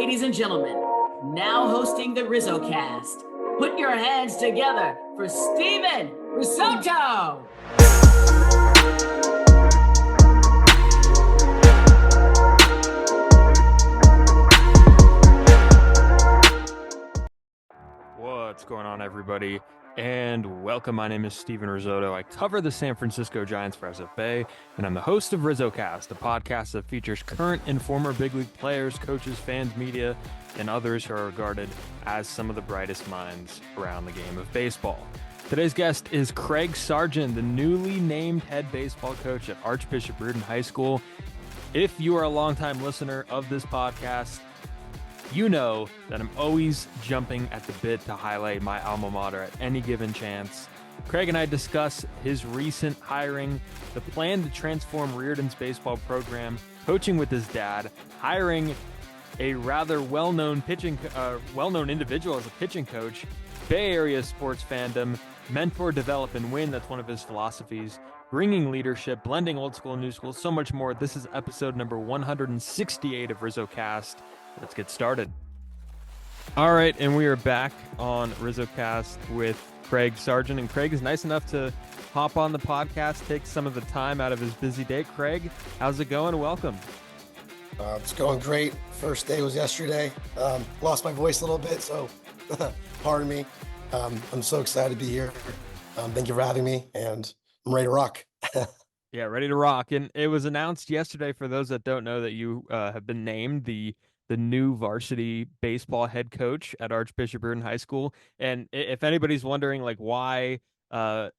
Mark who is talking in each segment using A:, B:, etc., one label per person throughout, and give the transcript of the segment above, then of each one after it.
A: ladies and gentlemen, now hosting the RizzoCast, put your hands together for Steven Risotto!
B: What's going on, everybody? And welcome. My name is Steven Risotto. I cover the San Francisco Giants for SFA, and I'm the host of RizzoCast, a podcast that features current and former big league players, coaches, fans, media, and others who are regarded as some of the brightest minds around the game of baseball. Today's guest is Craig Sargent, the newly named head baseball coach at Archbishop Riordan High School. If you are a longtime listener of this podcast, you know that I'm always jumping at the bit to highlight my alma mater at any given chance. Craig and I discuss his recent hiring, the plan to transform Reardon's baseball program, coaching with his dad, hiring a rather well-known individual as a pitching coach, Bay Area sports fandom, mentor, develop, and win. That's one of his philosophies. Bringing leadership, blending old school and new school, so much more. This is episode number 168 of RizzoCast. Let's get started. All right, and we are back on RizzoCast with Craig Sargent, and Craig is nice enough to hop on the podcast, take some of the time out of his busy day. Craig, how's it going? Welcome.
C: It's going great. First day was yesterday. Lost my voice a little bit, so pardon me. I'm so excited to be here. Thank you for having me, and I'm ready to rock.
B: Yeah, ready to rock. And it was announced yesterday, for those that don't know, that you have been named the new varsity baseball head coach at Archbishop Riordan High School. And if anybody's wondering like why I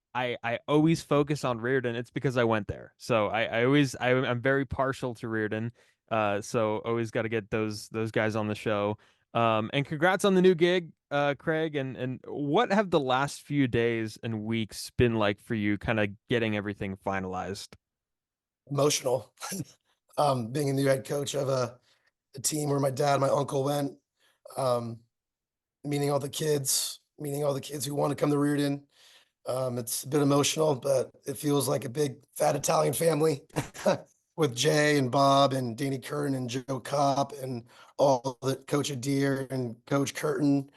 B: always focus on Reardon, it's because I went there. So I'm very partial to Reardon. So always got to get those guys on the show. And congrats on the new gig, Craig. And what have the last few days and weeks been like for you, kind of getting everything finalized?
C: Emotional. Being a new head coach of a team where my dad and my uncle went, meeting all the kids who want to come to Reardon. It's a bit emotional, but it feels like a big fat Italian family with Jay and Bob and Danny Curtin and Joe Kopp and all the Coach Adair and Coach Curtin,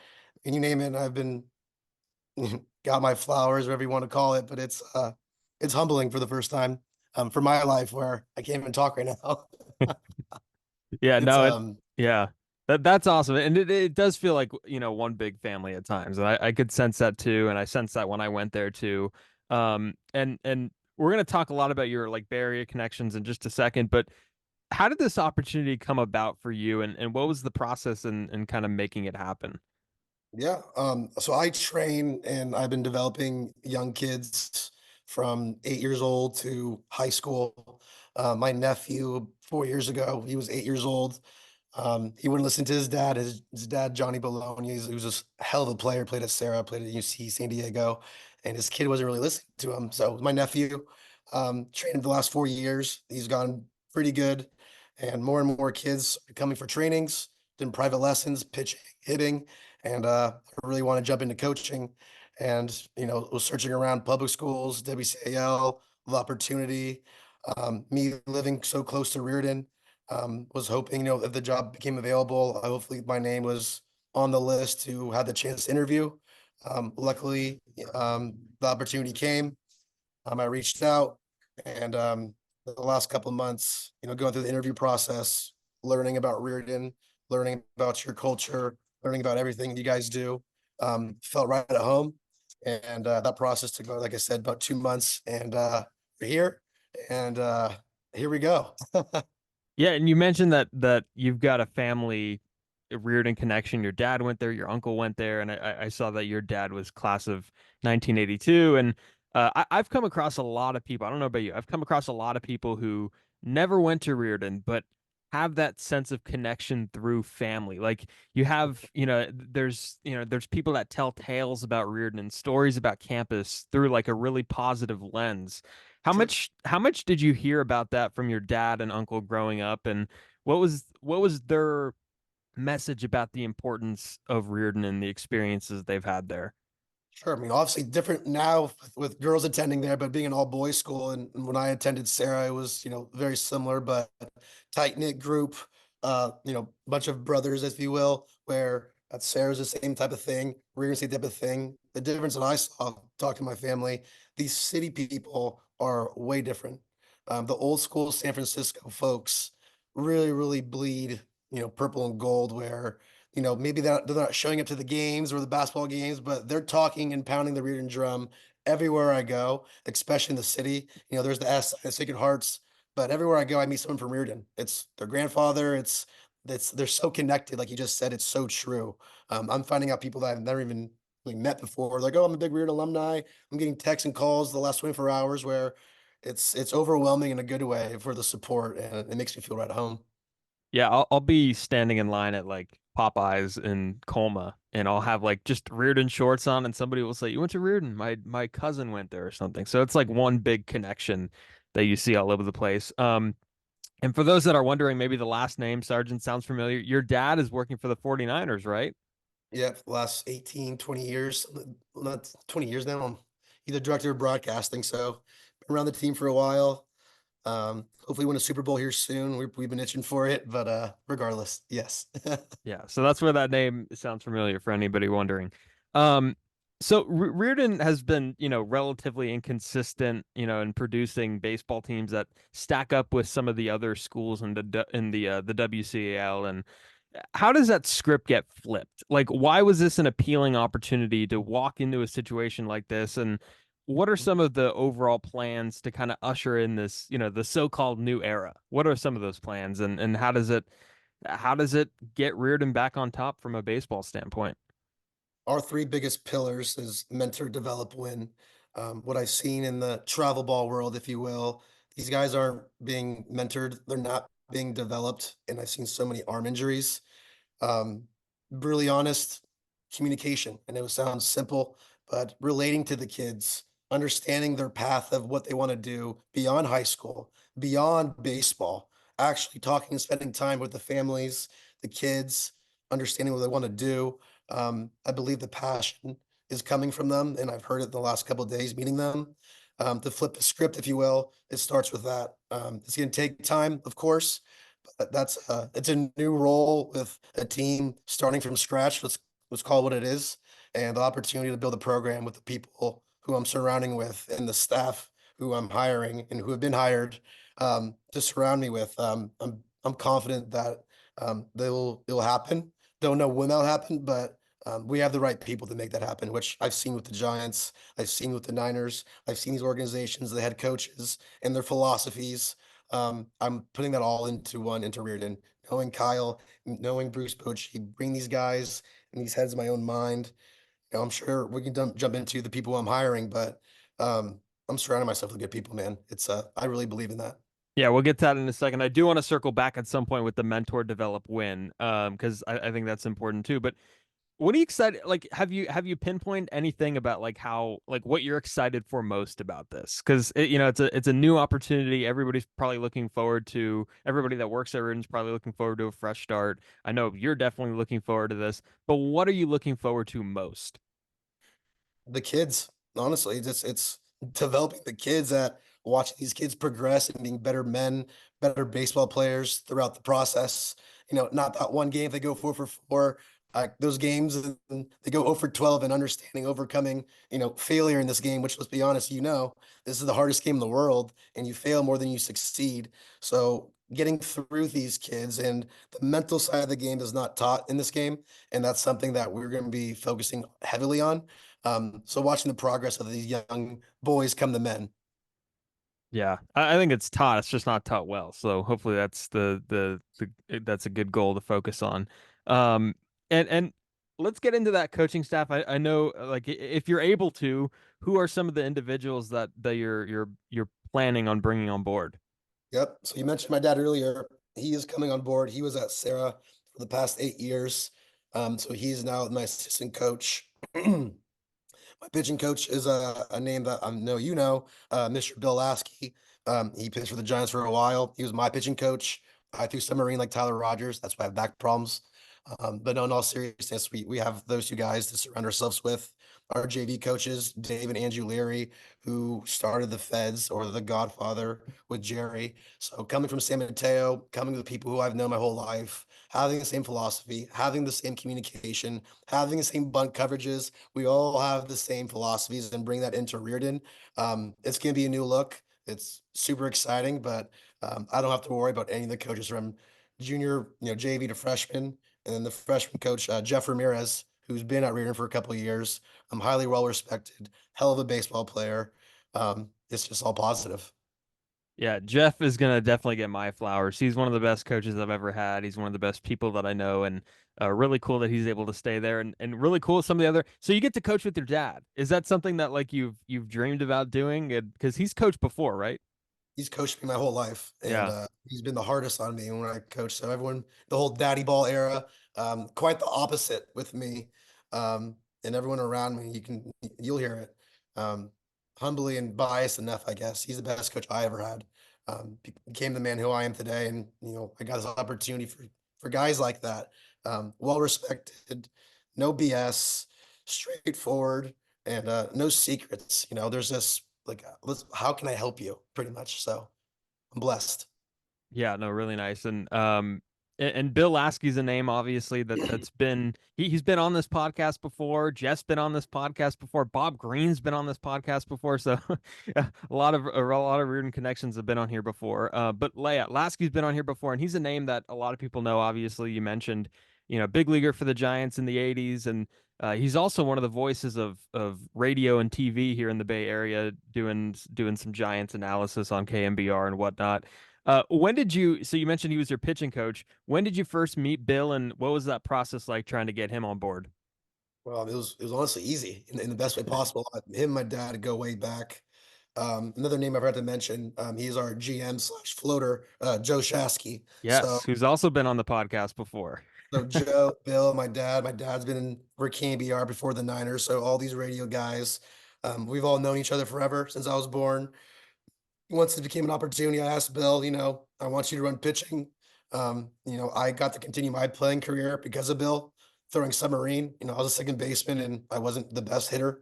C: and you name it. I've been got my flowers, whatever you want to call it, but it's humbling for the first time for my life where I can't even talk right now.
B: Yeah, that's awesome. And it does feel like, one big family at times. And I could sense that too. And I sensed that when I went there too. And we're going to talk a lot about your like Bay Area connections in just a second, but how did this opportunity come about for you? And what was the process in kind of making it happen?
C: Yeah. So I train and I've been developing young kids from 8 years old to high school. My nephew 4 years ago, he was 8 years old. He wouldn't listen to his dad. His dad, Johnny Bologna, he was a hell of a player, played at Sarah, played at UC San Diego, and his kid wasn't really listening to him. So my nephew, trained the last 4 years. He's gone pretty good, and more kids are coming for trainings, doing private lessons, pitching, hitting, and I really want to jump into coaching. And was searching around public schools, WCAL, the opportunity. Me living so close to Reardon, was hoping, if the job became available, hopefully my name was on the list to have the chance to interview. Luckily, the opportunity came. I reached out, and the last couple of months, going through the interview process, learning about Reardon, learning about your culture, learning about everything you guys do, felt right at home. And that process took, like I said, about 2 months, and we're here, and here we go.
B: Yeah, and you mentioned that you've got a family Reardon connection. Your dad went there, your uncle went there, and I saw that your dad was class of 1982. And I've come across a lot of people. I don't know about you. I've come across a lot of people who never went to Reardon, but have that sense of connection through family. Like you have, there's people that tell tales about Reardon and stories about campus through like a really positive lens. How much did you hear about that from your dad and uncle growing up, and what was their message about the importance of Reardon and the experiences they've had there?
C: Sure. I mean, obviously different now with girls attending there, but being an all boys school, and when I attended Sarah, it was, very similar, but tight knit group, bunch of brothers, if you will, where at Sarah's the same type of thing. We're gonna see the type of thing. The difference that I saw talking to my family, these city people are way different. The old school San Francisco folks really, really bleed, purple and gold, where, maybe they're not showing up to the games or the basketball games, but they're talking and pounding the Reardon drum everywhere I go, especially in the city. There's the S, the Sacred Hearts, but everywhere I go, I meet someone from Reardon. It's their grandfather. They're so connected, like you just said. It's so true. I'm finding out people that I've never even like met before. Like, oh, I'm a big Reardon alumni. I'm getting texts and calls the last 24 hours where it's overwhelming in a good way for the support, and it makes me feel right at home.
B: Yeah, I'll be standing in line at like Popeyes in Colma, and I'll have like just Reardon shorts on, and somebody will say, "You went to Reardon? My cousin went there or something." So it's like one big connection that you see all over the place. And for those that are wondering, maybe the last name Sargent sounds familiar. Your dad is working for the 49ers, right?
C: Yeah, for the last 18, 20 years, not 20 years now. He's the director of broadcasting, so been around the team for a while. Hopefully win a Super Bowl here soon. We've been itching for it, but regardless, yes.
B: Yeah, so that's where that name sounds familiar for anybody wondering. Um, so Reardon has been, relatively inconsistent, in producing baseball teams that stack up with some of the other schools in the WCAL. And how does that script get flipped? Like, why was this an appealing opportunity to walk into a situation like this? And what are some of the overall plans to kind of usher in this, the so-called new era? What are some of those plans, and how does it get Reardon back on top from a baseball standpoint?
C: Our three biggest pillars is mentor, develop, win. What I've seen in the travel ball world, if you will, these guys aren't being mentored, they're not being developed, and I've seen so many arm injuries. Um, really honest communication. And it sounds simple, but relating to the kids, understanding their path of what they want to do beyond high school, beyond baseball, actually talking and spending time with the families, the kids, understanding what they want to do. I believe the passion is coming from them, and I've heard it the last couple of days meeting them. To flip the script, if you will, it starts with that. It's going to take time, of course, it's a new role with a team starting from scratch. Let's call it what it is, and the opportunity to build a program with the people who I'm surrounding with and the staff who I'm hiring and who have been hired to surround me with. I'm confident that it'll happen. Don't know when that'll happen, but we have the right people to make that happen, which I've seen with the Giants, I've seen with the Niners, I've seen these organizations, the head coaches, and their philosophies. I'm putting that all into Reardon, knowing Kyle, knowing Bruce Bochy, bring these guys and these heads of my own mind. I'm sure we can jump into the people I'm hiring, but I'm surrounding myself with good people, man. I really believe in that.
B: Yeah, we'll get to that in a second. I do want to circle back at some point with the mentor develop win, because I think that's important too. But what are you excited? Like, have you pinpointed anything about like how like what you're excited for most about this? Because it's a new opportunity. Everybody's probably looking forward to. Everybody that works at Reardon's probably looking forward to a fresh start. I know you're definitely looking forward to this. But what are you looking forward to most?
C: The kids, honestly, it's developing the kids, that watching these kids progress and being better men, better baseball players throughout the process. Not that one game they go 4 for 4. Those games and they go 0 for 12, and understanding, overcoming, failure in this game, which, let's be honest, this is the hardest game in the world, and you fail more than you succeed. So getting through these kids, and the mental side of the game is not taught in this game. And that's something that we're going to be focusing heavily on. So watching the progress of these young boys come to men.
B: Yeah, I think it's taught. It's just not taught well. So hopefully that's a good goal to focus on. Um, and let's get into that coaching staff. I know like if you're able to, who are some of the individuals that you're planning on bringing on board?
C: Yep. So you mentioned my dad earlier. He is coming on board. He was at Sarah for the past 8 years. So he's now my assistant coach. My pitching coach is a name that I know Mr. Bill Laskey. He pitched for the Giants for a while. He was my pitching coach. I threw submarine like Tyler Rogers. That's why I have back problems. But no, in all seriousness, we have those two guys to surround ourselves with. our JV coaches, Dave and Andrew Leary, who started the Feds or the Godfather with Jerry. So coming from San Mateo, coming to the people who I've known my whole life, having the same philosophy, having the same communication, having the same bunt coverages, we all have the same philosophies and bring that into Reardon. It's going to be a new look. It's super exciting, but I don't have to worry about any of the coaches from junior, JV to freshman, and then the freshman coach, Jeff Ramirez, who's been at Reardon for a couple of years. I'm highly well respected, hell of a baseball player. It's just all positive.
B: Yeah, Jeff is gonna definitely get my flowers. He's one of the best coaches I've ever had. He's one of the best people that I know, and really cool that he's able to stay there. And really cool some of the other. So you get to coach with your dad. Is that something that like you've dreamed about doing? Because he's coached before, right?
C: He's coached me my whole life, and
B: Yeah.
C: he's been the hardest on me when I coach. So everyone, the whole daddy ball era, quite the opposite with me, and everyone around me. You'll hear it. Um, Humbly and biased enough, I guess. He's the best coach I ever had. Became the man who I am today, and I got this opportunity for guys like that. Well respected, no BS, straightforward, and no secrets. There's this like, how can I help you? Pretty much. So I'm blessed.
B: Yeah, no, really nice. And Bill Laskey's a name, obviously, that's been he's been on this podcast before. Jeff's been on this podcast before. Bob Green's been on this podcast before. So a lot of Reardon connections have been on here before. But Leia Laskey's been on here before, and he's a name that a lot of people know. Obviously, you mentioned, big leaguer for the Giants in the '80s, and he's also one of the voices of radio and TV here in the Bay Area, doing some Giants analysis on KMBR and whatnot. So you mentioned he was your pitching coach. When did you first meet Bill, and what was that process like trying to get him on board?
C: Well, it was honestly easy in the best way possible. Him and my dad go way back. Another name I forgot to mention, he's our GM slash floater, Joe Shasky. So
B: Yes, who's also been on the podcast before.
C: so Joe, Bill, my dad's been in for KBR before the Niners. So all these radio guys, we've all known each other forever since I was born. Once it became an opportunity, I asked Bill, I want you to run pitching. I got to continue my playing career because of Bill throwing submarine. I was a second baseman and I wasn't the best hitter.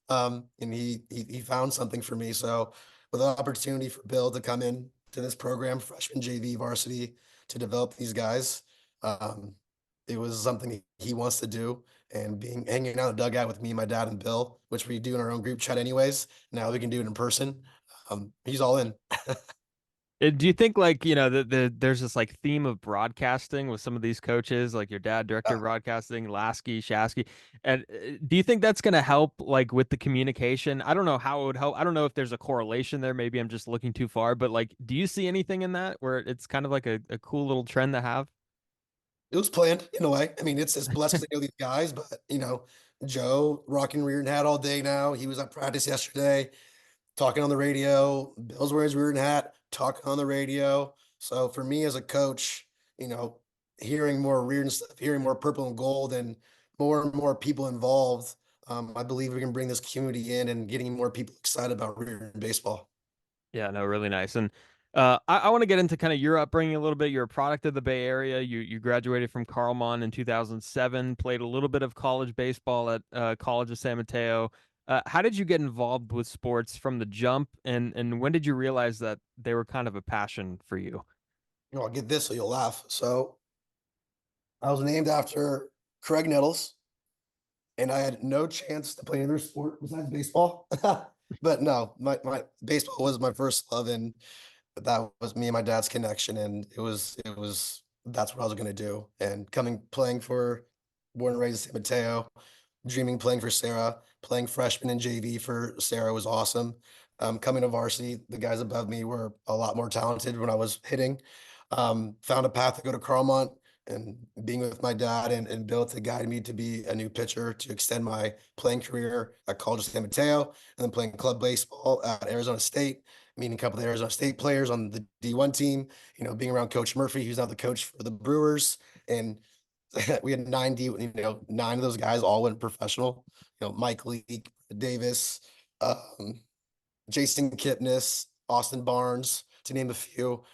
C: And he found something for me. So with the opportunity for Bill to come in to this program, freshman JV varsity, to develop these guys, um, it was something he wants to do. And hanging out in the dugout with me, my dad, and Bill, which we do in our own group chat anyways. Now we can do it in person. He's all in.
B: Do you think like there's this like theme of broadcasting with some of these coaches, like your dad, director of broadcasting, Lasky, Shasky, and do you think that's going to help like with the communication? I don't know how it would help. I don't know if there's a correlation there. Maybe I'm just looking too far, but like, do you see anything in that where it's kind of like a cool little trend to have?
C: It was planned in a way. I mean, it's blessed to know these guys, but Joe rocking Reardon hat all day now. He was at practice yesterday, talking on the radio. Bill's wearing his Reardon hat, talking on the radio. So for me as a coach, you know, hearing more Reardon stuff, hearing more purple and gold, and more people involved, I believe we can bring this community in and getting more people excited about Reardon baseball.
B: Yeah, no, really nice. And I want to get into kind of your upbringing a little bit. You're a product of the Bay Area. You graduated from Carlmont in 2007, played a little bit of college baseball at College of San Mateo. How did you get involved with sports from the jump, and when did you realize that they were kind of a passion for you?
C: I'll get this so you'll laugh. So I was named after Craig Nettles, and I had no chance to play another sport besides baseball. But no, my baseball was my first love, and that was me and my dad's connection, and it was that's what I was gonna do. And coming playing for born and raised in San Mateo, dreaming playing for Sarah, playing freshman and JV for Sarah was awesome. Coming to varsity, the guys above me were a lot more talented when I was hitting. Found a path to go to Carlmont, and being with my dad and Bill to guide me to be a new pitcher to extend my playing career at College of San Mateo, and then playing club baseball at Arizona State, meeting a couple of Arizona State players on the D1 team, being around Coach Murphy, who's now the coach for the Brewers. And we had 9 of those guys all went professional. Mike Leake, Davis, um, Jason Kipnis, Austin Barnes, to name a few.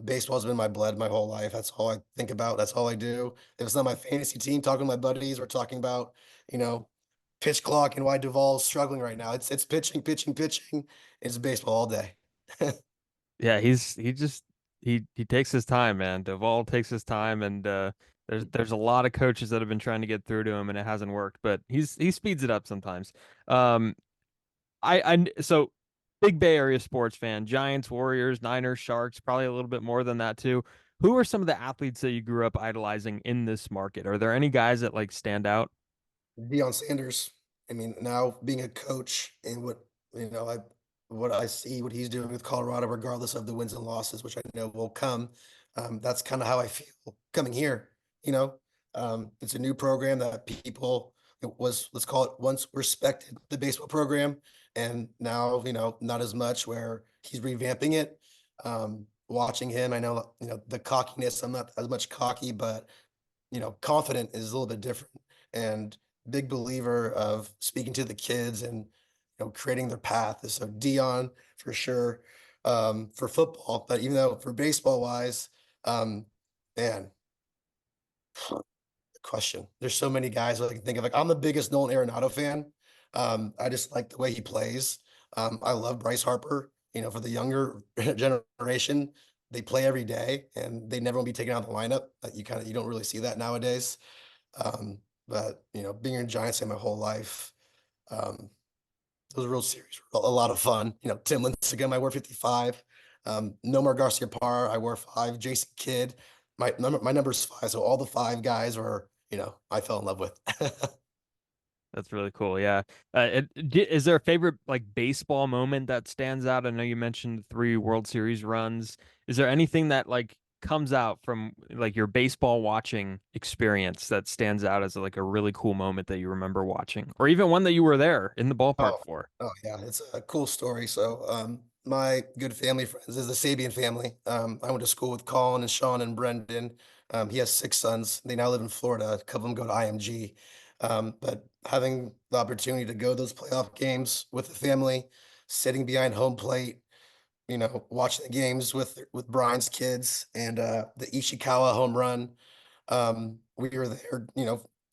C: Baseball's been my blood my whole life. That's all I think about. That's all I do. If it's not my fantasy team, talking to my buddies, we're talking about, you know, pitch clock and why Duvall's struggling right now. It's pitching, pitching, pitching. It's baseball all day.
B: Yeah, he takes his time, man. Duvall takes his time, and there's a lot of coaches that have been trying to get through to him, and it hasn't worked. But he speeds it up sometimes. Um, so big Bay Area sports fan, Giants, Warriors, Niners, Sharks, probably a little bit more than that too. Who are some of the athletes that you grew up idolizing in this market? Are there any guys that like stand out?
C: Deion Sanders. I mean, now being a coach and what I see what he's doing with Colorado, regardless of the wins and losses, which I know will come. That's kind of how I feel coming here. You know, it's a new program that people it was let's call it once respected the baseball program, and now not as much. Where he's revamping it. Watching him, I know the cockiness. I'm not as much cocky, but confident is a little bit different. And big believer of speaking to the kids and creating their path. So Dion for sure. For football, but even though for baseball wise, man, question. There's so many guys that I can think of. Like I'm the biggest Nolan Arenado fan. I just like the way he plays. I love Bryce Harper. For the younger generation, they play every day and they never want to be taken out of the lineup. You don't really see that nowadays. But being a Giants fan my whole life, those World Series were a lot of fun. Tim Lincecum, I wore 55. Nomar Garcia Parr, I wore 5. Jason Kidd, my number's 5. So all the 5 guys were, I fell in love with.
B: That's really cool. Yeah. Is there a favorite like baseball moment that stands out? I know you mentioned 3 World Series runs. Is there anything that like comes out from like your baseball watching experience that stands out as like a really cool moment that you remember watching, or even one that you were there in the ballpark
C: Oh,
B: for?
C: oh yeah, it's a cool story. So, my good family friends is the Sabian family. I went to school with Colin and Sean and Brendan. He has 6 sons. They now live in Florida. A couple of them go to IMG. But having the opportunity to go to those playoff games with the family, sitting behind home plate, watching the games with Brian's kids and the Ishikawa home run. We were there,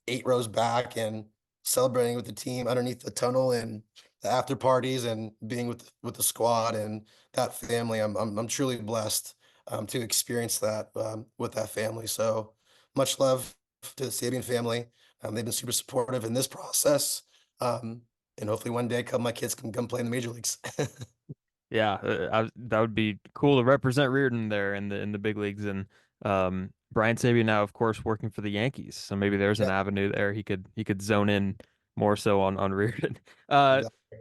C: 8 rows back and celebrating with the team underneath the tunnel and the after parties and being with the squad and that family. I'm truly blessed to experience that with that family. So much love to the Sabian family. They've been super supportive in this process. And hopefully one day my kids can come play in the major leagues.
B: Yeah, that would be cool to represent Reardon there in the big leagues. And Brian Sabian now, of course, working for the Yankees, so maybe there's an
C: Yeah,
B: avenue there he could zone in more so on Reardon. Uh,
C: exactly.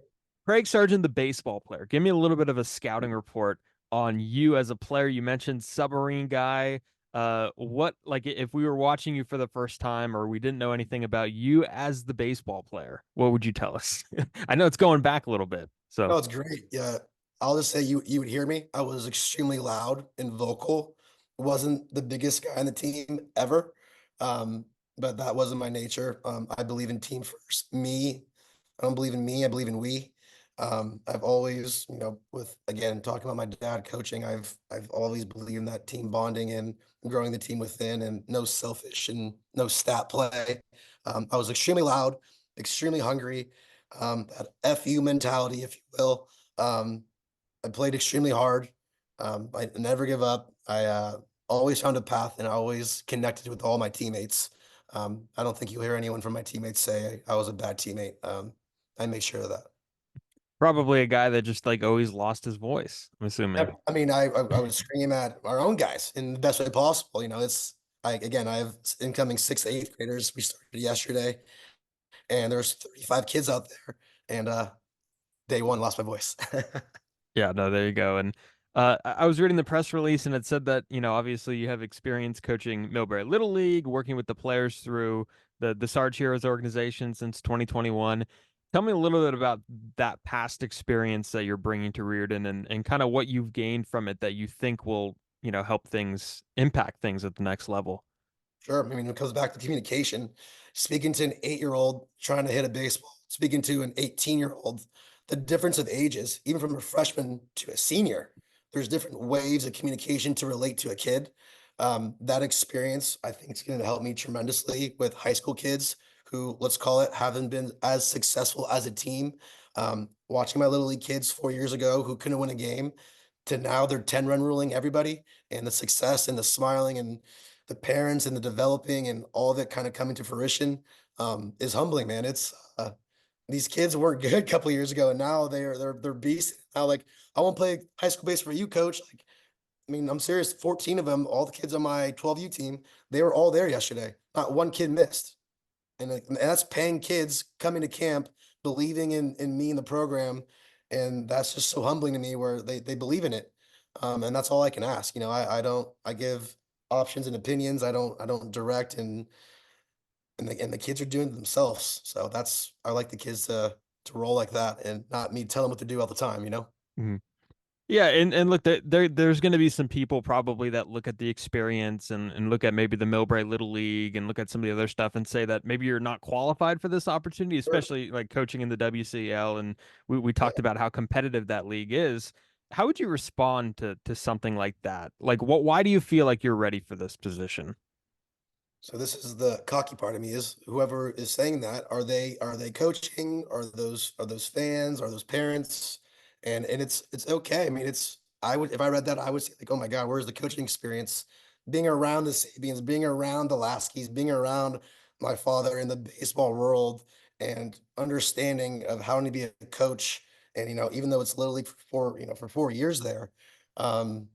B: Craig Sargent, the baseball player. Give me a little bit of a scouting report on you as a player. You mentioned submarine guy. What like if we were watching you for the first time or we didn't know anything about you as the baseball player, what would you tell us? I know it's going back a little bit, so.
C: No, it's great. Yeah. I'll just say you would hear me. I was extremely loud and vocal. Wasn't the biggest guy on the team ever. Um, but that wasn't my nature. I believe in team first. I don't believe in me, I believe in we. I've always, with again talking about my dad coaching, I've always believed in that team bonding and growing the team within and no selfish and no stat play. I was extremely loud, extremely hungry, that FU mentality, if you will. Um, I played extremely hard. I never give up. I always found a path and I always connected with all my teammates. I don't think you'll hear anyone from my teammates say I was a bad teammate. I make sure of that.
B: Probably a guy that just like always lost his voice, I'm assuming.
C: Yep. I mean, I would scream at our own guys in the best way possible. I have incoming 6th, 8th graders. We started yesterday, and there's 35 kids out there, and day one lost my voice.
B: Yeah, no, there you go. And I was reading the press release and it said that, obviously you have experience coaching Millbury Little League, working with the players through the Sarge Heroes organization since 2021. Tell me a little bit about that past experience that you're bringing to Reardon and kind of what you've gained from it that you think will, help things impact things at the next level.
C: Sure. I mean, it comes back to communication. Speaking to an 8-year-old trying to hit a baseball, speaking to an 18-year-old, the difference of ages, even from a freshman to a senior, there's different waves of communication to relate to a kid. That experience, I think, is going to help me tremendously with high school kids who, let's call it, haven't been as successful as a team. Watching my little league kids 4 years ago who couldn't win a game to now they're 10-run ruling everybody, and the success and the smiling and the parents and the developing and all that kind of coming to fruition is humbling, man. It's these kids weren't good a couple of years ago, and now they're beasts. Now, like, I won't play high school baseball for you, coach. Like, I mean, I'm serious. 14 of them, all the kids on my 12U team, they were all there yesterday. Not one kid missed. And that's paying kids coming to camp, believing in me and the program. And that's just so humbling to me where they believe in it. And that's all I can ask. I give options and opinions. I don't direct and the kids are doing it themselves. So I like the kids to roll like that and not me tell them what to do all the time.
B: Mhm. Yeah, and look, there's going to be some people probably that look at the experience and look at maybe the Millbrae Little League and look at some of the other stuff and say that maybe you're not qualified for this opportunity,
C: Sure.
B: especially like coaching in the WCL. And we
C: Yeah.
B: talked about how competitive that league is. How would you respond to something like that? Like, why do you feel like you're ready for this position?
C: So this is the cocky part of me is whoever is saying that, are they coaching? Are those fans? Are those parents? And it's okay. I mean, I would if I read that, I would say like, oh my God, where's the coaching experience? Being around the Sabians, being around the Laskeys, being around my father in the baseball world and understanding of how to be a coach. And even though it's literally for 4 years there, um,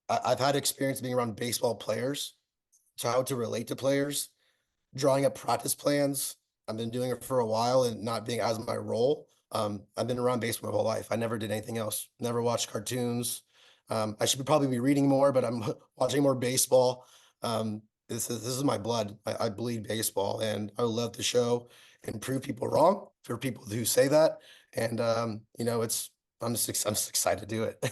C: I've had experience being around baseball players, so how to relate to players, drawing up practice plans. I've been doing it for a while and not being as my role. I've been around baseball my whole life. I never did anything else. Never watched cartoons. I should probably be reading more, but I'm watching more baseball. This is my blood. I bleed baseball, and I love to show and prove people wrong for people who say that. And I'm just excited to do it.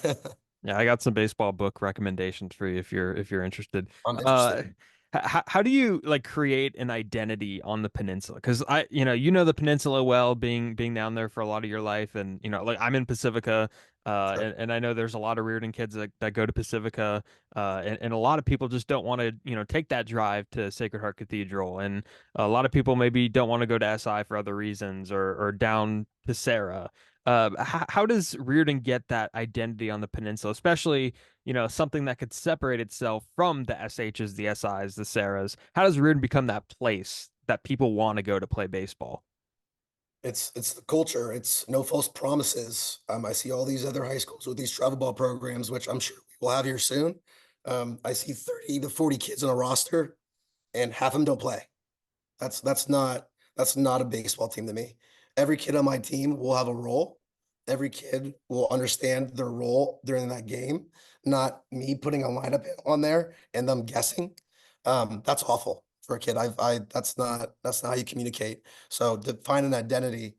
B: Yeah, I got some baseball book recommendations for you if you're interested.
C: I'm
B: Uh,
C: interested.
B: how do you like create an identity on the peninsula? Because you know the peninsula well, being down there for a lot of your life, and like I'm in Pacifica,
C: Sure.
B: and I know there's a lot of Reardon kids that go to Pacifica, and a lot of people just don't want to take that drive to Sacred Heart Cathedral, and a lot of people maybe don't want to go to SI for other reasons or down to Sarah. How does Reardon get that identity on the peninsula, especially, something that could separate itself from the SHs, the SIs, the Sarahs? How does Reardon become that place that people want to go to play baseball?
C: It's the culture. It's no false promises. I see all these other high schools with these travel ball programs, which I'm sure we will have here soon. I see 30 to 40 kids on a roster, and half of them don't play. That's not a baseball team to me. Every kid on my team will have a role. Every kid will understand their role during that game, not me putting a lineup on there and them guessing. That's awful for a kid. That's not how you communicate. So to find an identity,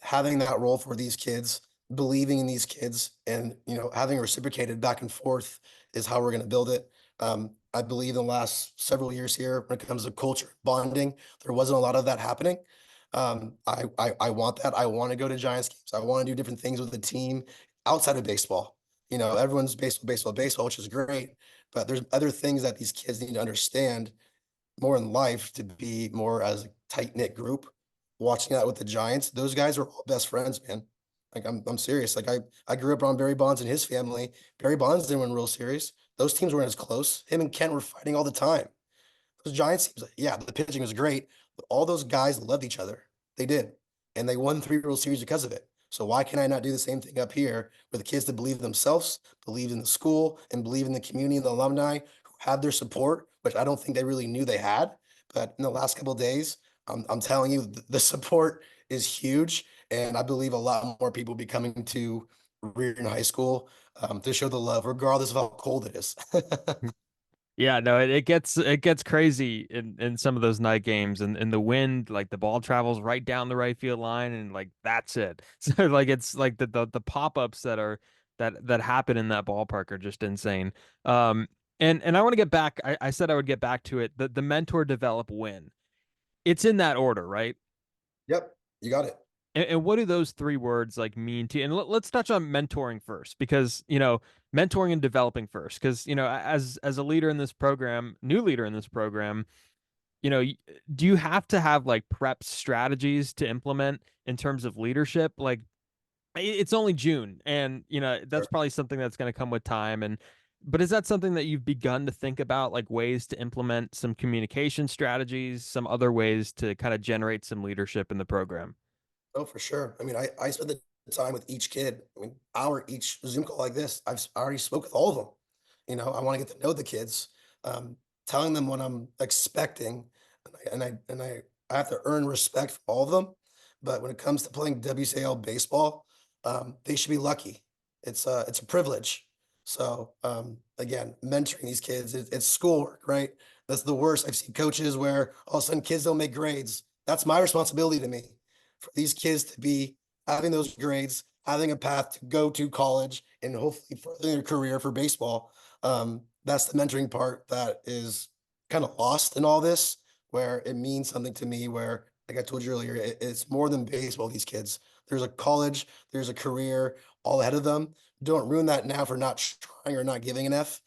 C: having that role for these kids, believing in these kids, and having reciprocated back and forth is how we're going to build it. I believe in the last several years here, when it comes to culture bonding, there wasn't a lot of that happening. I want that. I want to go to Giants games. I want to do different things with the team outside of baseball. Everyone's baseball, baseball, baseball, which is great, but there's other things that these kids need to understand more in life to be more as a tight knit group. Watching that with the Giants, those guys are all best friends, man. Like I'm serious. Like I grew up around Barry Bonds and his family. Barry Bonds didn't win World Series. Those teams weren't as close. Him and Kent were fighting all the time. Those Giants teams, yeah, the pitching was great, but all those guys loved each other. They did, and they won 3 World Series because of it. So why can I not do the same thing up here with the kids that believe in themselves, believe in the school, and believe in the community and the alumni who have their support, which I don't think they really knew they had. But in the last couple of days, I'm telling you, the support is huge, and I believe a lot more people will be coming to Reardon High School to show the love, regardless of how cold it is.
B: Yeah, no, it gets crazy in some of those night games, and the wind, like the ball travels right down the right field line, and like that's it. So like it's like the pop-ups that happen in that ballpark are just insane. And I want to get back. I said I would get back to it. The mentor develop win. It's in that order, right?
C: Yep, you got it.
B: And what do those three words like mean to you? And let's touch on mentoring first, because mentoring and developing first, because as a leader in this program, new leader in this program, do you have to have like prep strategies to implement in terms of leadership? Like it's only June, and that's probably something that's going to come with time. But is that something that you've begun to think about, like ways to implement some communication strategies, some other ways to kind of generate some leadership in the program?
C: Oh, for sure. I mean, I spend the time with each kid. I mean, hour each Zoom call like this. I already spoke with all of them. I want to get to know the kids, um, telling them what I'm expecting, and I have to earn respect for all of them. But when it comes to playing WCL baseball, they should be lucky. It's a privilege. So again, mentoring these kids, it's schoolwork, right? That's the worst. I've seen coaches where all of a sudden kids don't make grades. That's my responsibility to me for these kids to be having those grades, having a path to go to college, and hopefully furthering their career for baseball. That's the mentoring part that is kind of lost in all this, where it means something to me. Where, like I told you earlier, it's more than baseball. These kids, there's a college, there's a career all ahead of them. Don't ruin that now for not trying or not giving an F.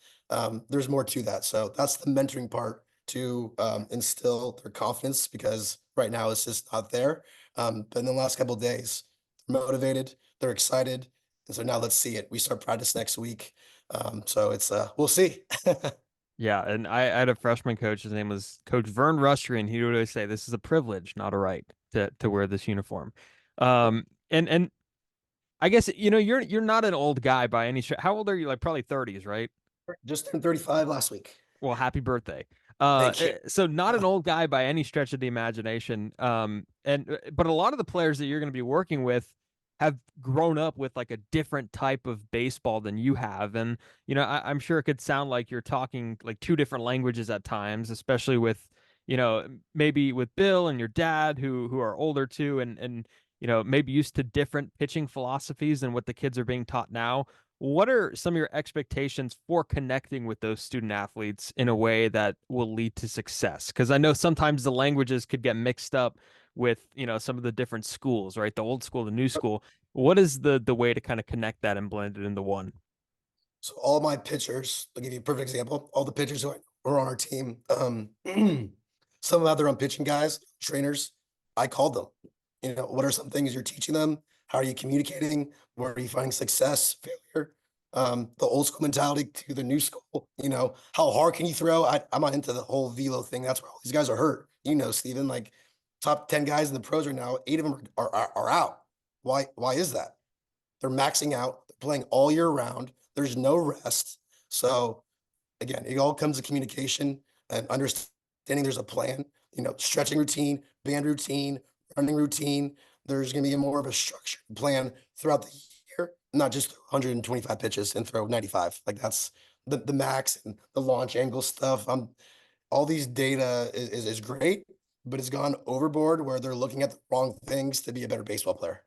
C: There's more to that. So that's the mentoring part to instill their confidence, because right now it's just not there. But in the last couple of days, they're motivated, they're excited. And so now let's see it. We start practice next week. So it's we'll see.
B: Yeah, and I had a freshman coach. His name was Coach Vern Rustry, and he would always say, "This is a privilege, not a right, to wear this uniform." And I guess you're not an old guy by any stretch. How old are you? Like probably 30s, right?
C: Just turned 35 last week.
B: Well, happy birthday.
C: Thank you.
B: So not an old guy by any stretch of the imagination. But a lot of the players that you're going to be working with have grown up with like a different type of baseball than you have. And, I'm sure it could sound like you're talking like two different languages at times, especially with, maybe with Bill and your dad who are older too, and maybe used to different pitching philosophies than what the kids are being taught now. What are some of your expectations for connecting with those student athletes in a way that will lead to success? Because I know sometimes the languages could get mixed up with, some of the different schools, right? The old school, the new school. What is the way to kind of connect that and blend it into one?
C: So all my pitchers, I'll give you a perfect example. All the pitchers who are on our team, some have their own pitching guys, trainers. I called them. What are some things you're teaching them? How are you communicating? Where are you finding success, failure? The old school mentality to the new school. How hard can you throw? I'm not into the whole velo thing. That's where all these guys are hurt. Steven, like top 10 guys in the pros right now, 8 of them are out. Why is that? They're maxing out. They're playing all year round. There's no rest. So again, it all comes to communication and understanding there's a plan, stretching routine, band routine, running routine. There's going to be more of a structured plan throughout the year, not just 125 pitches and throw 95. Like that's the max and the launch angle stuff. All these data is great, but it's gone overboard where they're looking at the wrong things to be a better baseball player.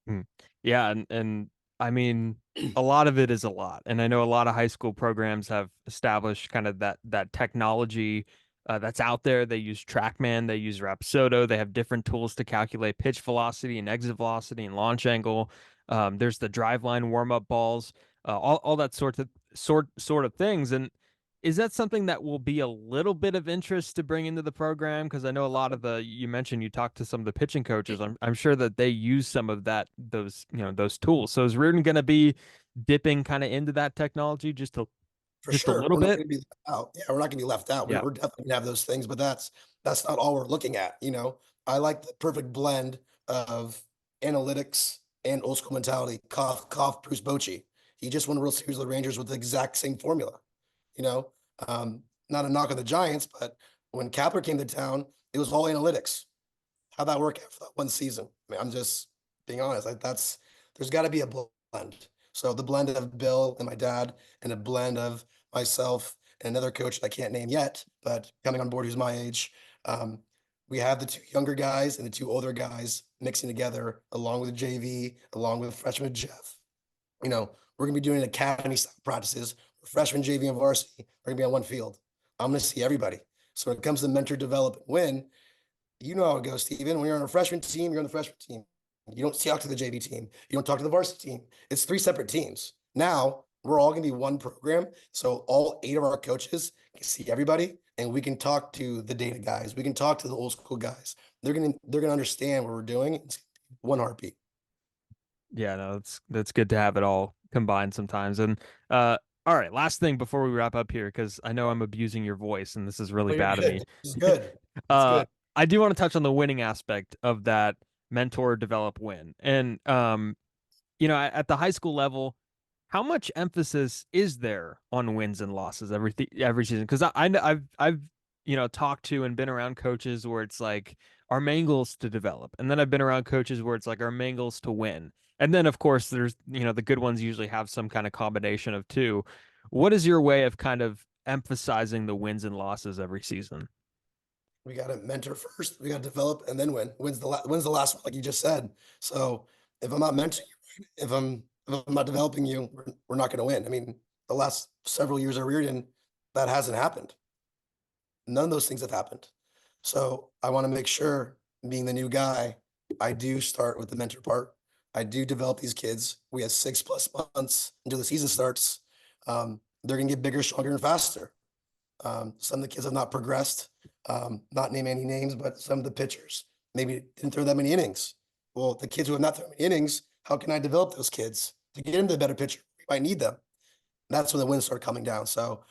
B: Mm. Yeah, and I mean, a lot of it is a lot, and I know a lot of high school programs have established kind of that technology that's out there. They use TrackMan, they use Rapsodo, they have different tools to calculate pitch velocity and exit velocity and launch angle. There's the drive line warm up balls, all that sort of things, and is that something that will be a little bit of interest to bring into the program? Because I know a lot of you mentioned you talked to some of the pitching coaches. I'm sure that they use some of those tools. So is Reardon going to be dipping kind of into that technology
C: For
B: just a
C: sure.
B: little
C: We're not
B: bit?
C: going to be left out. Yeah, we're not going to be left out.
B: Yeah.
C: We're definitely going to have those things, but that's not all we're looking at. I like the perfect blend of analytics and old school mentality. Cough, Bruce Bochy. He just won a World Series with the Rangers with the exact same formula. You know, not a knock on the Giants, but when Kapler came to town, it was all analytics. How'd that work out for that one season? I mean, I'm just being honest. There's got to be a blend. So the blend of Bill and my dad, and a blend of myself and another coach that I can't name yet, but coming on board who's my age. We have the 2 younger guys and the 2 older guys mixing together, along with the JV, along with freshman Jeff. We're gonna be doing academy style practices. Freshman, JV, and varsity are gonna be on one field. I'm gonna see everybody. So when it comes to mentor, develop, and win, you know how it goes, Steven. When you're on a freshman team, you're on the freshman team. You don't talk to the JV team. You don't talk to the varsity team. It's 3 separate teams. Now we're all going to be one program. So all 8 of our coaches can see everybody and we can talk to the data guys. We can talk to the old school guys. They're gonna understand what we're doing. It's one heartbeat.
B: Yeah, no, that's good to have it all combined sometimes. And all right, last thing before we wrap up here, because I know I'm abusing your voice and this is really
C: Oh, you're
B: bad of me.
C: good. This is good. It's
B: uh,
C: good.
B: I do want to touch on the winning aspect of that mentor develop win. And at the high school level, how much emphasis is there on wins and losses every season? Because I've talked to and been around coaches where it's like our main goal is to develop, and then I've been around coaches where it's like our main goal is to win, and then of course there's the good ones usually have some kind of combination of two. What is your way of kind of emphasizing the wins and losses every season?
C: We got to mentor first. We got to develop and then win. Wins the last one, like you just said. So if I'm not mentoring you, if I'm not developing you, we're not going to win. I mean, the last several years of Reardon, that hasn't happened. None of those things have happened. So I want to make sure, being the new guy, I do start with the mentor part. I do develop these kids. We have 6+ months until the season starts. They're going to get bigger, stronger, and faster. Some of the kids have not progressed. Not name any names, but some of the pitchers maybe didn't throw that many innings. Well, the kids who have not thrown many innings, how can I develop those kids to get into the better pitcher? We might need them. That's when the wins start coming down. So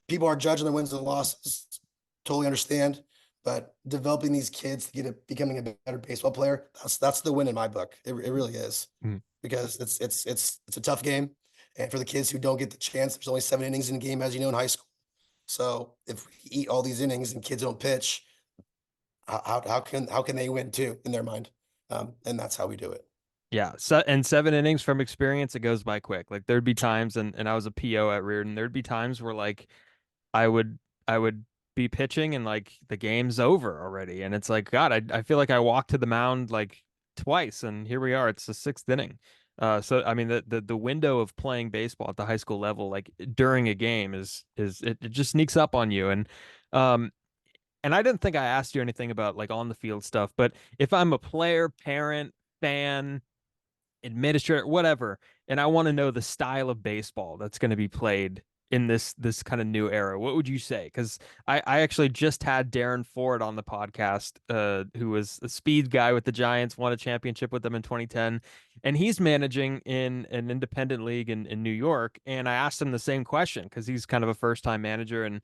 C: people are judging the wins and losses. Totally understand, but developing these kids to becoming a better baseball player, that's the win in my book. It really is,
B: Mm.
C: because it's a tough game, and for the kids who don't get the chance, there's only 7 innings in a game, as you know, in high school. So if we eat all these innings and kids don't pitch, how can they win too in their mind? And that's how we do it.
B: Yeah, so and 7 innings from experience, it goes by quick. Like there'd be times, and I was a PO at Reardon. There'd be times where like I would I would be pitching and like the game's over already, and it's like God, I feel like I walked to the mound like twice, and here we are. It's the sixth inning. So I mean the window of playing baseball at the high school level, like during a game, it just sneaks up on you, um and I didn't think I asked you anything about like on the field stuff, but if I'm a player, parent, fan, administrator, whatever, and I want to know the style of baseball that's going to be played in this kind of new era, what would you say? Because I actually just had Darren Ford on the podcast, who was a speed guy with the Giants, won a championship with them in 2010, and he's managing in an independent league in New York. And I asked him the same question because he's kind of a first time manager, and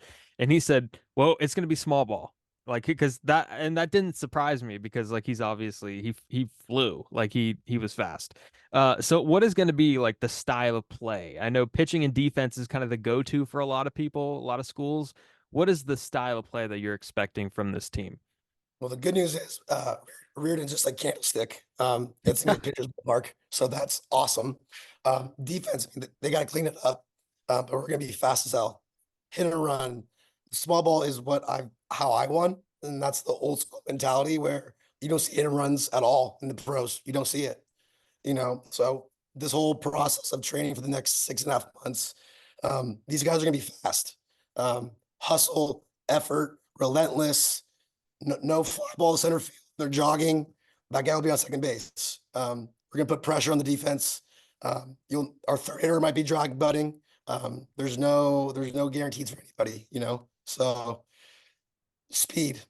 B: he said, well, it's going to be small ball. Like because that didn't surprise me because like he's obviously he flew like he was fast. So what is going to be like the style of play? I know pitching and defense is kind of the go-to for a lot of people, a lot of schools. What is the style of play that you're expecting from this team?
C: Well, the good news is Reardon's just like Candlestick. It's gonna be a pitcher's ballpark, so that's awesome. Defense, they got to clean it up, but we're gonna be fast as hell. Hit and run. Small ball is how I won, and that's the old school mentality where you don't see hit and runs at all in the pros. You don't see it, So this whole process of training for the next 6.5 months, these guys are gonna be fast. Hustle, effort, relentless. No fly ball to center field. They're jogging. That guy will be on second base. We're gonna put pressure on the defense. Our third hitter might be drag butting. There's no guarantees for anybody. So speed,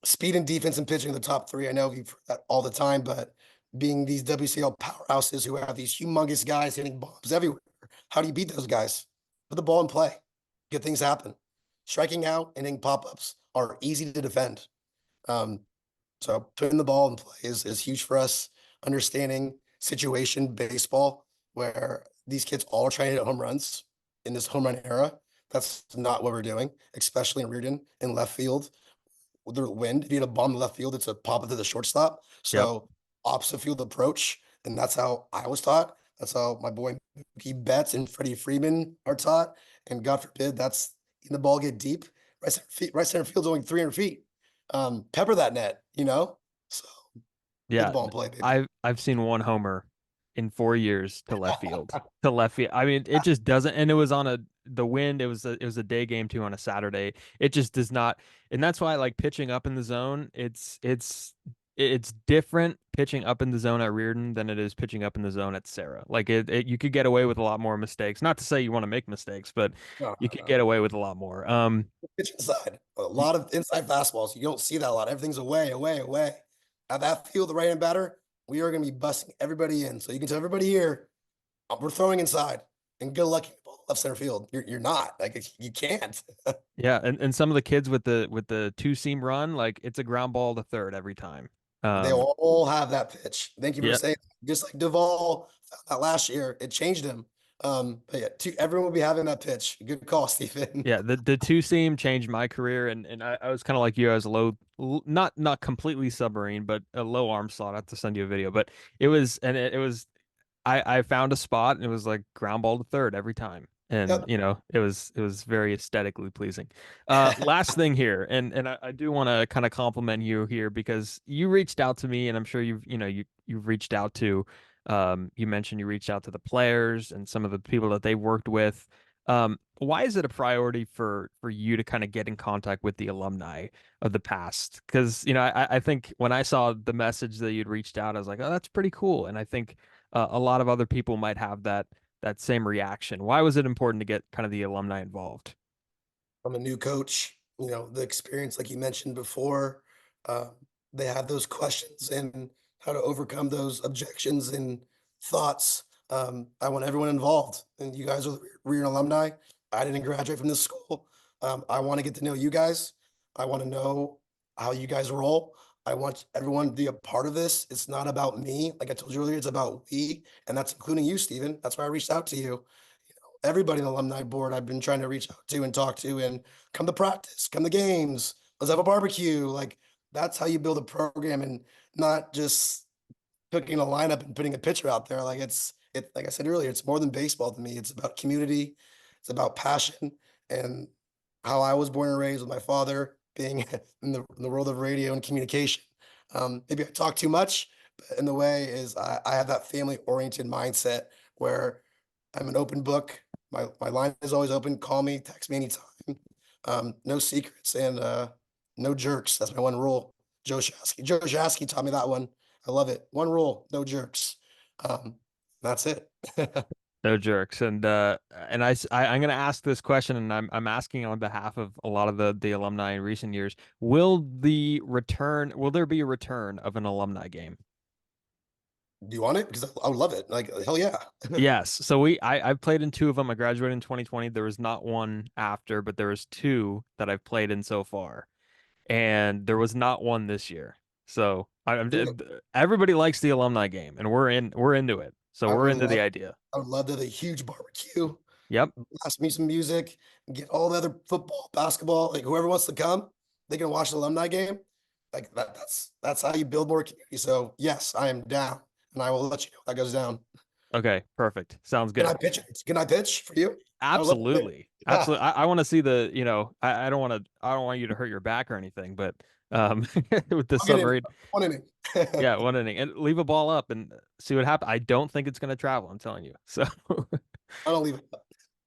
C: speed and defense and pitching are the top three. I know we've heard that all the time, but being these WCL powerhouses who have these humongous guys hitting bombs everywhere, how do you beat those guys? Put the ball in play. Good things happen. Striking out and hitting pop-ups are easy to defend. Um, so putting the ball in play is huge for us. Understanding situation baseball, where these kids all are trying to hit home runs in this home run era. That's not what we're doing, especially in Reardon in left field. With the wind, if you hit a bomb in left field, it's a pop it to the shortstop.
B: Yep.
C: So opposite field approach, and that's how I was taught. That's how my boy Mookie Betts and Freddie Freeman are taught. And God forbid that's in the ball get deep. Right center field's only 300 feet. Pepper that net. So put the
B: Yeah,
C: ball in play, baby.
B: I've seen one homer in 4 years to left field. To left field. I mean, it just doesn't. And it was on the wind. It was a day game too on a Saturday. It just does not. And that's why I like pitching up in the zone. it's different pitching up in the zone at Reardon than it is pitching up in the zone at Sarah. Like you could get away with a lot more mistakes. Not to say you want to make mistakes, but
C: No,
B: you
C: no,
B: could
C: no.
B: get away with a lot more.
C: Pitch inside. A lot of inside fastballs. You don't see that a lot. Everything's away, away, away. At that field, the right-hand batter, we are going to be busting everybody in. So you can tell everybody here, we're throwing inside. And good luck left center field. You're not. Like, you can't.
B: Yeah, and some of the kids with the two seam run, like it's a ground ball to third every time.
C: They
B: Um,
C: all have that pitch. Thank you for
B: yeah,
C: saying that. Just like Duvall found that last year, it changed him. But yeah, everyone will be having that pitch. Good call, Stephen.
B: yeah, the two seam changed my career, and I was kind of like you. I was a not completely submarine, but a low arm slot. I have to send you a video, but it was I found a spot and it was like ground ball to third every time. And
C: Yep.
B: it was very aesthetically pleasing. Last thing here, and I do want to kind of compliment you here because you reached out to me, and I'm sure you've reached out to you mentioned you reached out to the players and some of the people that they worked with. Why is it a priority for you to kind of get in contact with the alumni of the past? Because I think when I saw the message that you'd reached out, I was like, oh, that's pretty cool. And I think a lot of other people might have that same reaction. Why was it important to get kind of the alumni involved?
C: I'm a new coach. The experience, like you mentioned before, uh, they have those questions and how to overcome those objections and thoughts. I want everyone involved, and you guys are the Reardon alumni. I didn't graduate from this school. I want to get to know you guys. I want to know how you guys roll. I want everyone to be a part of this. It's not about me. Like I told you earlier, it's about we, and that's including you, Stephen. That's why I reached out to you. Everybody in the alumni board I've been trying to reach out to and talk to and come to practice, come to games, let's have a barbecue. Like that's how you build a program and not just picking a lineup and putting a pitcher out there. Like I said earlier, it's more than baseball to me. It's about community, it's about passion and how I was born and raised with my father being in the world of radio and communication. Maybe I talk too much, but in the way is I have that family oriented mindset where I'm an open book. My line is always open. Call me, text me anytime. No secrets and no jerks. That's my one rule. Joe Shasky taught me that one. I love it. One rule, no jerks. That's it.
B: No jerks. And I'm going to ask this question, and I'm asking on behalf of a lot of the alumni in recent years. Will there be a return of an alumni game?
C: Do you want it? Because I would love it. Like hell yeah.
B: Yes. So I've played in two of them. I graduated in 2020. There was not one after, but there was two that I've played in so far. And there was not one this year. So
C: Do it.
B: everybody likes the alumni game, and we're into it. So
C: I
B: we're
C: would
B: into the
C: love.
B: idea.
C: I would love to have a huge barbecue.
B: Yep.
C: Blast me some music. Get all the other football, basketball. Like whoever wants to come, they can watch the alumni game. Like that's how you build more community. So yes, I am down, and I will let you know if that goes down.
B: Okay. Perfect. Sounds
C: Can I
B: good.
C: pitch? Can I pitch for you? I would love to.
B: Absolutely.
C: Yeah,
B: Absolutely. I want to see I don't want you to hurt your back or anything, but with the
C: I'll get in.
B: submarine,
C: One inning.
B: yeah, one inning and leave a ball up and see what happens. I don't think it's going to travel. I'm telling you. So
C: I don't leave it.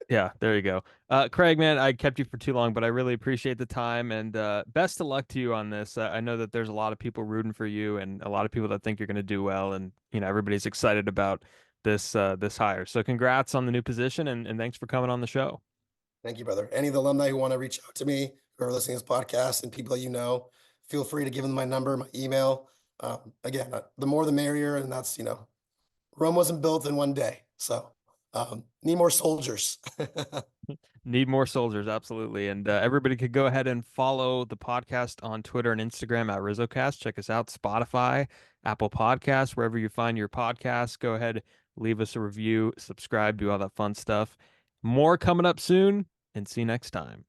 B: yeah, there you go. Craig, man, I kept you for too long, but I really appreciate the time and best of luck to you on this. I know that there's a lot of people rooting for you and a lot of people that think you're going to do well, and everybody's excited about this hire. So congrats on the new position and thanks for coming on the show.
C: Thank you, brother. Any of the alumni who want to reach out to me, who are listening to this podcast, and people that feel free to give them my number, my email. Again, the more the merrier, and that's Rome wasn't built in one day, so need more soldiers.
B: Need more soldiers, absolutely. And everybody could go ahead and follow the podcast on Twitter and Instagram at RizzoCast. Check us out, Spotify, Apple Podcasts, wherever you find your podcasts. Go ahead, leave us a review, subscribe, do all that fun stuff. More coming up soon, and see you next time.